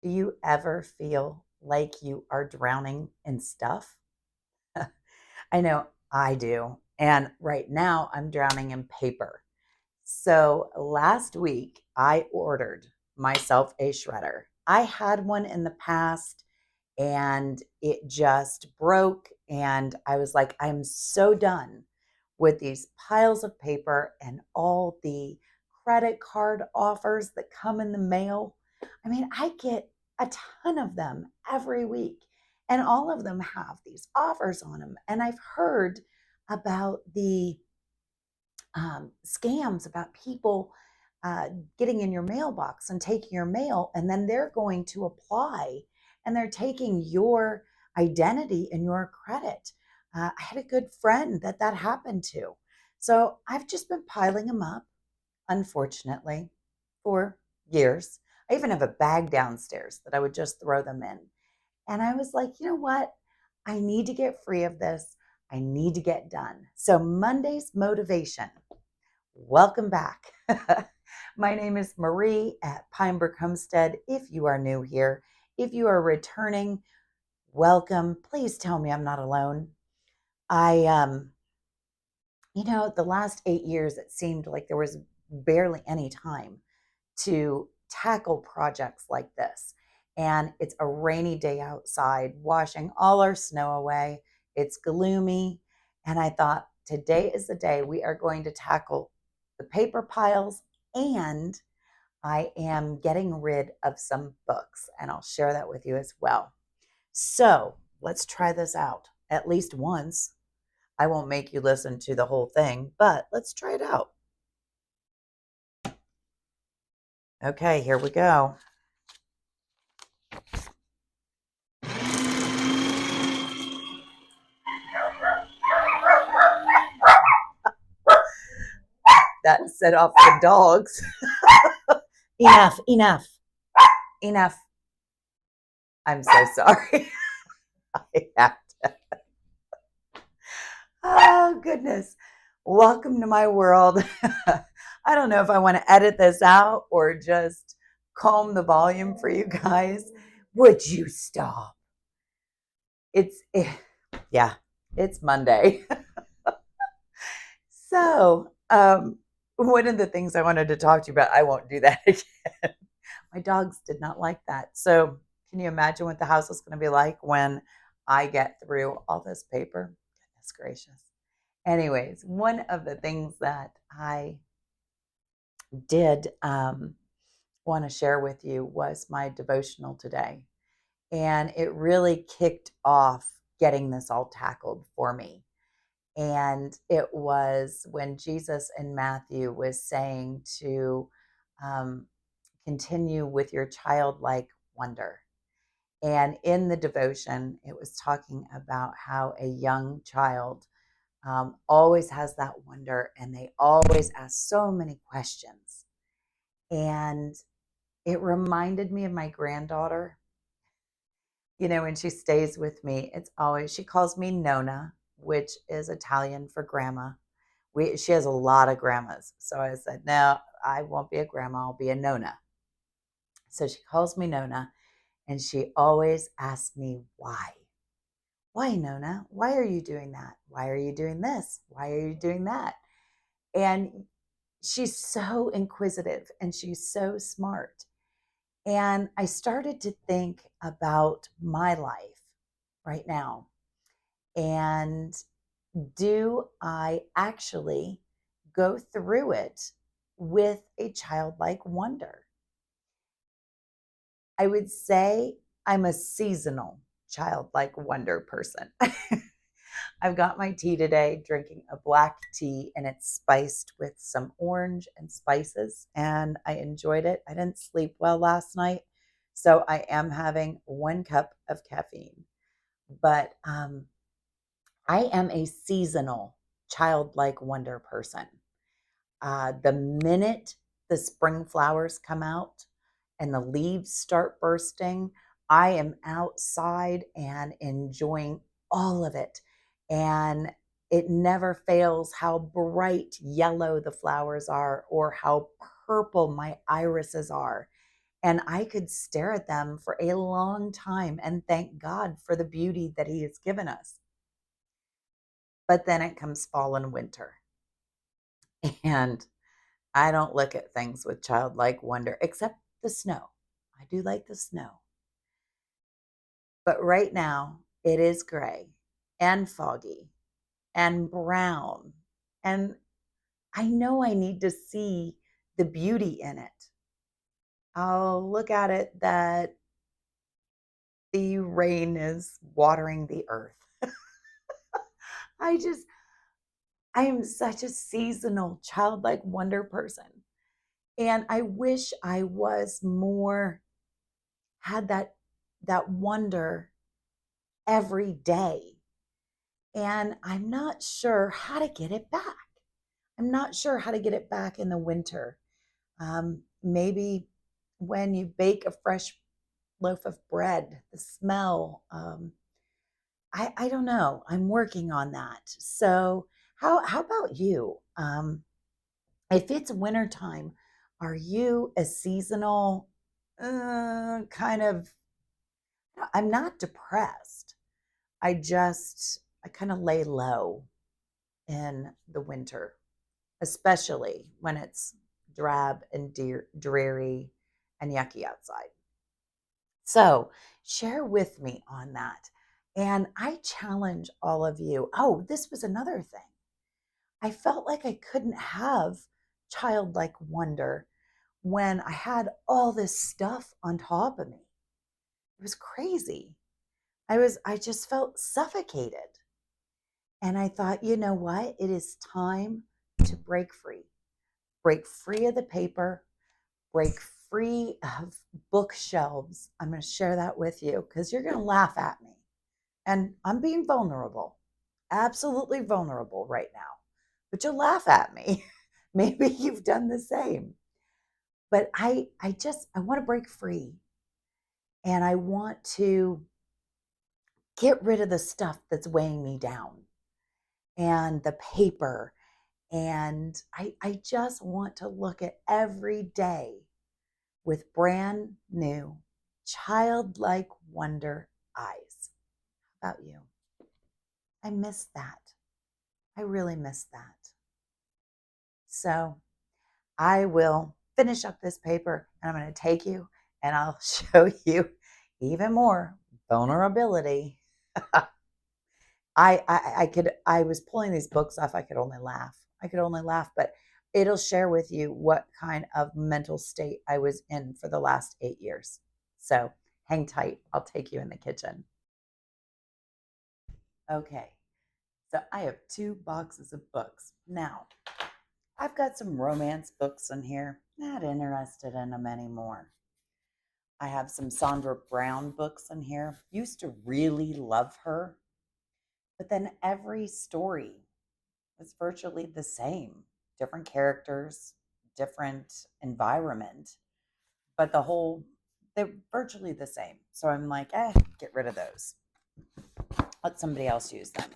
Do you ever feel like you are drowning in stuff? I know I do. And right now I'm drowning in paper. So last week I ordered myself a shredder. I had one in the past and it just broke. And I was like, I'm so done with these piles of paper and all the credit card offers that come in the mail. I mean, I get a ton of them every week, and all of them have these offers on them. And I've heard about the scams about people getting in your mailbox and taking your mail, and then they're going to apply and they're taking your identity and your credit. I had a good friend that happened to. So I've just been piling them up, unfortunately, for years. I even have a bag downstairs that I would just throw them in. And I was like, you know what? I need to get free of this. I need to get done. So, Monday's motivation. Welcome back. My name is Marie at Pinebrook Homestead. If you are new here, if you are returning, welcome. Please tell me I'm not alone. I, the last 8 years, it seemed like there was barely any time to tackle projects like this. And it's a rainy day outside, washing all our snow away. It's gloomy. And I thought, today is the day we are going to tackle the paper piles, and I am getting rid of some books. And I'll share that with you as well. So let's try this out at least once. I won't make you listen to the whole thing, but let's try it out. Okay, here we go. That set off the dogs. Enough, enough, enough. I'm so sorry. I have to. Oh, goodness. Welcome to my world. I don't know if I want to edit this out or just calm the volume for you guys. Would you stop? It's, yeah, it's Monday. So, one of the things I wanted to talk to you about, I won't do that again. My dogs did not like that. So, can you imagine what the house is going to be like when I get through all this paper? Goodness gracious. Anyways, one of the things that I did want to share with you was my devotional today. And it really kicked off getting this all tackled for me. And it was when Jesus in Matthew was saying to um, continue with your childlike wonder. And in the devotion, it was talking about how a young child always has that wonder and they always ask so many questions. And it reminded me of my granddaughter. When she stays with me, it's always, she calls me Nona, which is Italian for grandma. She has a lot of grandmas. So I said, no, I won't be a grandma, I'll be a Nona. So she calls me Nona, and she always asks me why. Why, Nona? Why are you doing that? Why are you doing this? Why are you doing that? And she's so inquisitive and she's so smart. And I started to think about my life right now. And do I actually go through it with a childlike wonder? I would say I'm a seasonal childlike wonder person. I've got my tea today, drinking a black tea, and it's spiced with some orange and spices, and I enjoyed it. I didn't sleep well last night, so I am having 1 cup of caffeine. But I am a seasonal childlike wonder person. The minute the spring flowers come out and the leaves start bursting, I am outside and enjoying all of it. And it never fails how bright yellow the flowers are or how purple my irises are. And I could stare at them for a long time and thank God for the beauty that He has given us. But then it comes fall and winter. And I don't look at things with childlike wonder, except the snow. I do like the snow. But right now, it is gray and foggy and brown. And I know I need to see the beauty in it. I'll look at it that the rain is watering the earth. I just, I am such a seasonal, childlike wonder person. And I wish I was more, had that wonder every day. And I'm not sure how to get it back. I'm not sure how to get it back in the winter. Maybe when you bake a fresh loaf of bread, the smell. I don't know. I'm working on that. So how about you? If it's wintertime, are you a seasonal kind of? I'm not depressed. I kind of lay low in the winter, especially when it's drab and dreary and yucky outside. So share with me on that. And I challenge all of you. Oh, this was another thing. I felt like I couldn't have childlike wonder when I had all this stuff on top of me. It was crazy. I just felt suffocated. And I thought, you know what? It is time to break free. Break free of the paper, break free of bookshelves. I'm going to share that with you because you're going to laugh at me. And I'm being vulnerable, absolutely vulnerable right now. But you'll laugh at me. Maybe you've done the same. But I want to break free, and I want to get rid of the stuff that's weighing me down and the paper. And I just want to look at every day with brand new, childlike wonder eyes. How about you? I miss that. I really miss that. So I will finish up this paper and I'm going to take you and I'll show you even more vulnerability. I was pulling these books off. I could only laugh. I could only laugh, but it'll share with you what kind of mental state I was in for the last 8 years. So hang tight. I'll take you in the kitchen. Okay. So I have 2 boxes of books. Now, I've got some romance books in here. Not interested in them anymore. I have some Sandra Brown books in here. Used to really love her, but then every story was virtually the same. Different characters, different environment, but they're virtually the same. So I'm like, get rid of those. Let somebody else use them.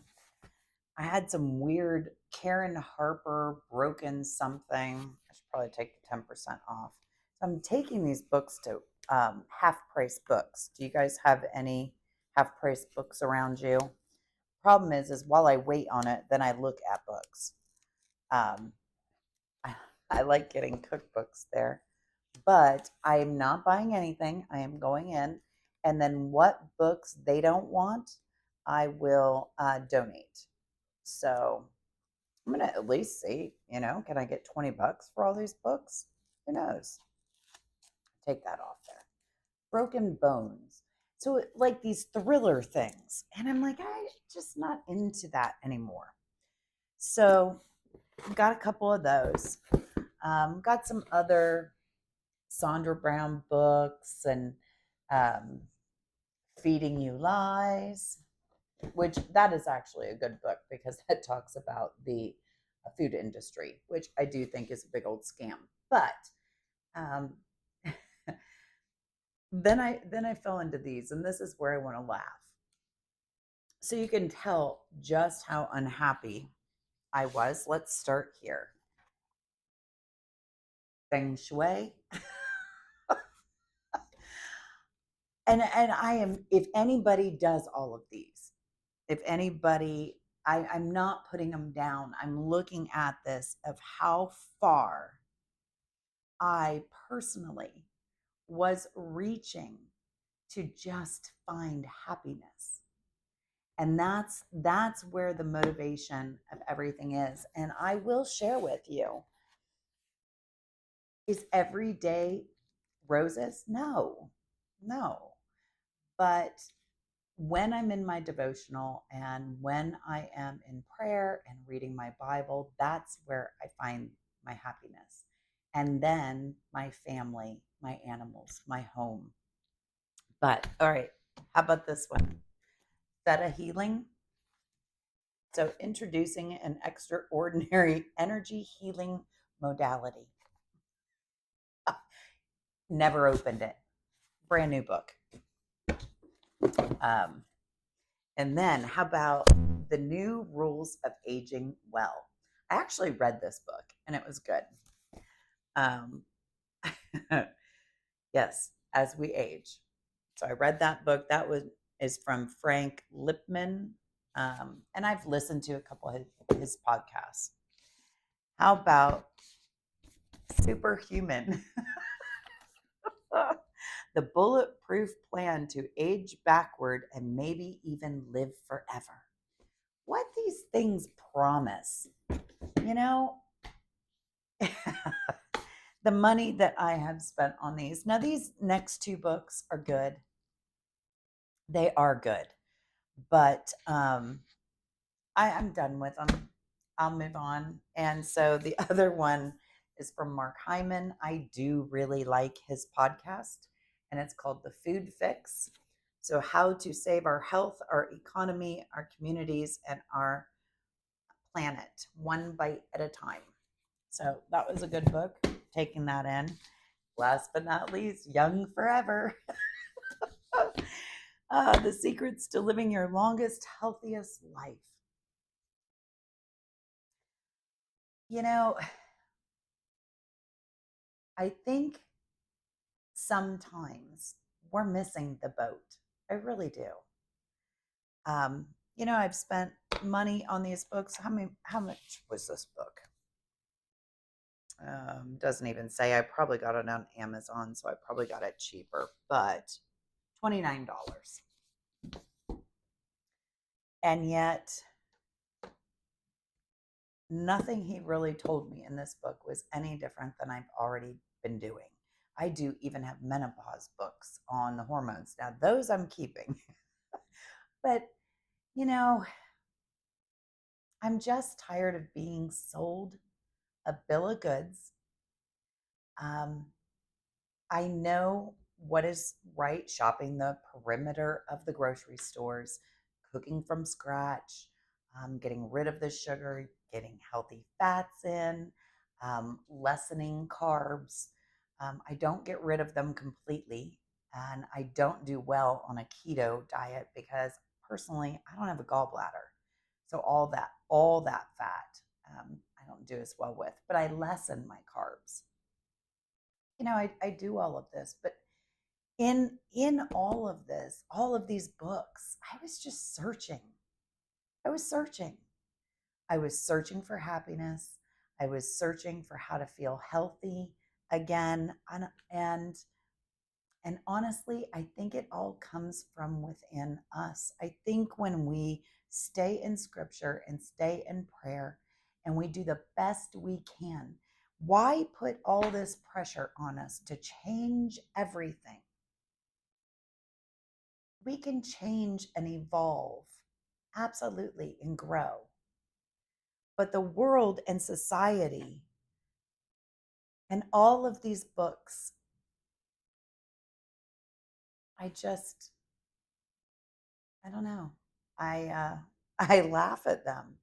I had some weird Karen Harper broken something. I should probably take the 10% off. So I'm taking these books to half price books. Do you guys have any half price books around you? Problem is while I wait on it, then I look at books. Um, I like getting cookbooks there, but I am not buying anything. I am going in, and then what books they don't want, I will donate. So I'm gonna at least see, can I get 20 bucks for all these books? Who knows? Take that off there. Broken Bones. So like these thriller things. And I'm like, I'm just not into that anymore. So got a couple of those. Got some other Sandra Brown books and um, Feeding You Lies, which that is actually a good book because that talks about the food industry, which I do think is a big old scam. But um, then I fell into these, and this is where I want to laugh. So you can tell just how unhappy I was. Let's start here. Feng Shui. And I am, if anybody does all of these, if anybody, I'm not putting them down. I'm looking at this of how far I personally was reaching to just find happiness. And that's where the motivation of everything is. And I will share with you, is every day roses? No. No. But when I'm in my devotional and when I am in prayer and reading my Bible, that's where I find my happiness. And then my family, my animals, my home. But all right, how about this one? Theta healing. So, introducing an extraordinary energy healing modality. Never opened it. Brand new book. Um, and then, how about the new rules of aging well? I actually read this book and it was good. Um, yes, as we age. So I read that book. That was is from Frank Lipman, and I've listened to a couple of his podcasts. How about Superhuman? The bulletproof plan to age backward and maybe even live forever. What these things promise, you know, the money that I have spent on these. Now, these next two books are good. They are good, but I'm done with them. I'll move on. And so the other one is from Mark Hyman. I do really like his podcast, and it's called The Food Fix. So, how to save our health, our economy, our communities, and our planet one bite at a time. So, that was a good book, taking that in. Last but not least, Young Forever. The secrets to living your longest, healthiest life. You know, I think sometimes we're missing the boat. I really do. I've spent money on these books. How much was this book? Doesn't even say. I probably got it on Amazon, so I probably got it cheaper, but $29. And yet, nothing he really told me in this book was any different than I've already been doing. I do even have menopause books on the hormones. Now, those I'm keeping. But, you know, I'm just tired of being sold a bill of goods. Um, I know what is right, shopping the perimeter of the grocery stores, cooking from scratch, getting rid of the sugar, getting healthy fats in, lessening carbs. I don't get rid of them completely, and I don't do well on a keto diet because personally, I don't have a gallbladder. So all that fat, I don't do as well with, but I lessen my carbs. I do all of this, but in all of this, all of these books, I was just searching. I was searching. I was searching for happiness. I was searching for how to feel healthy again. And honestly, I think it all comes from within us. I think when we stay in scripture and stay in prayer and we do the best we can, why put all this pressure on us to change everything? We can change and evolve, absolutely, and grow. But the world and society and all of these books, I just, I don't know. I laugh at them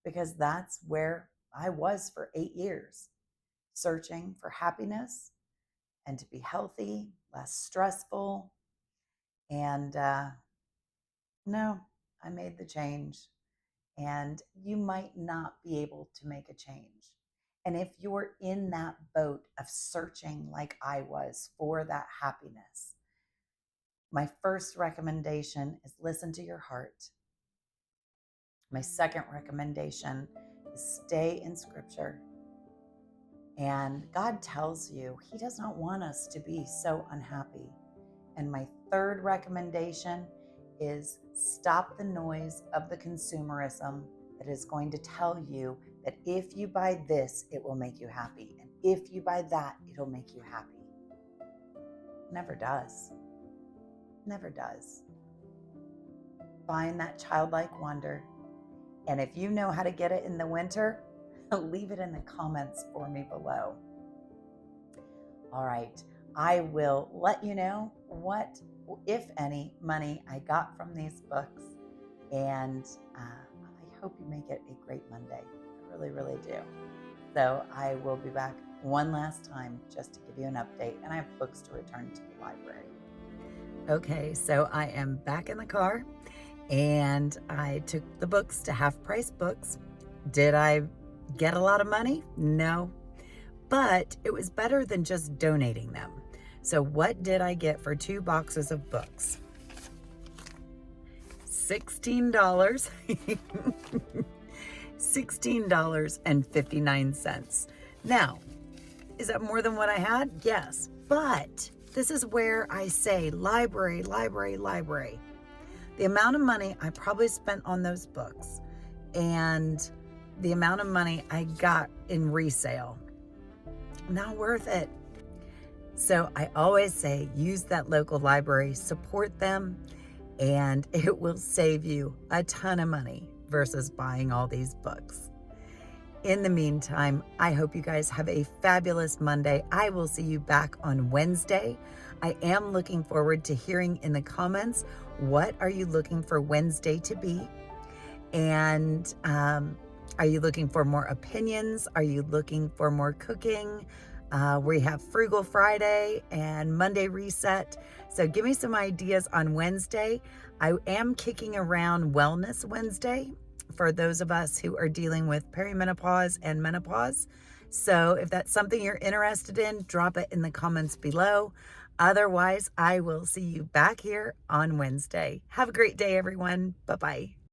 because that's where I was for 8 years, searching for happiness and to be healthy, less stressful. And no, I made the change. And you might not be able to make a change. And if you're in that boat of searching like I was for that happiness, My first recommendation is listen to your heart. My second recommendation is stay in scripture. And God tells you He does not want us to be so unhappy. And my third recommendation is stop the noise of the consumerism that is going to tell you that if you buy this, it will make you happy. And if you buy that, it'll make you happy. Never does. Never does. Find that childlike wonder. And if you know how to get it in the winter, leave it in the comments for me below. All right. I will let you know what, if any, money I got from these books. And I hope you make it a great Monday. I really, really do. So I will be back one last time just to give you an update. And I have books to return to the library. Okay, so I am back in the car and I took the books to Half Price Books. Did I get a lot of money? No, but it was better than just donating them. So what did I get for 2 boxes of books? $16. $16.59. Now, is that more than what I had? Yes, but this is where I say library, library, library. The amount of money I probably spent on those books and the amount of money I got in resale, not worth it. So I always say use that local library, support them, and it will save you a ton of money versus buying all these books. In the meantime, I hope you guys have a fabulous Monday. I will see you back on Wednesday. I am looking forward to hearing in the comments, what are you looking for Wednesday to be? And are you looking for more opinions? Are you looking for more cooking? We have Frugal Friday and Monday Reset. So give me some ideas on Wednesday. I am kicking around Wellness Wednesday for those of us who are dealing with perimenopause and menopause. So if that's something you're interested in, drop it in the comments below. Otherwise, I will see you back here on Wednesday. Have a great day, everyone. Bye-bye.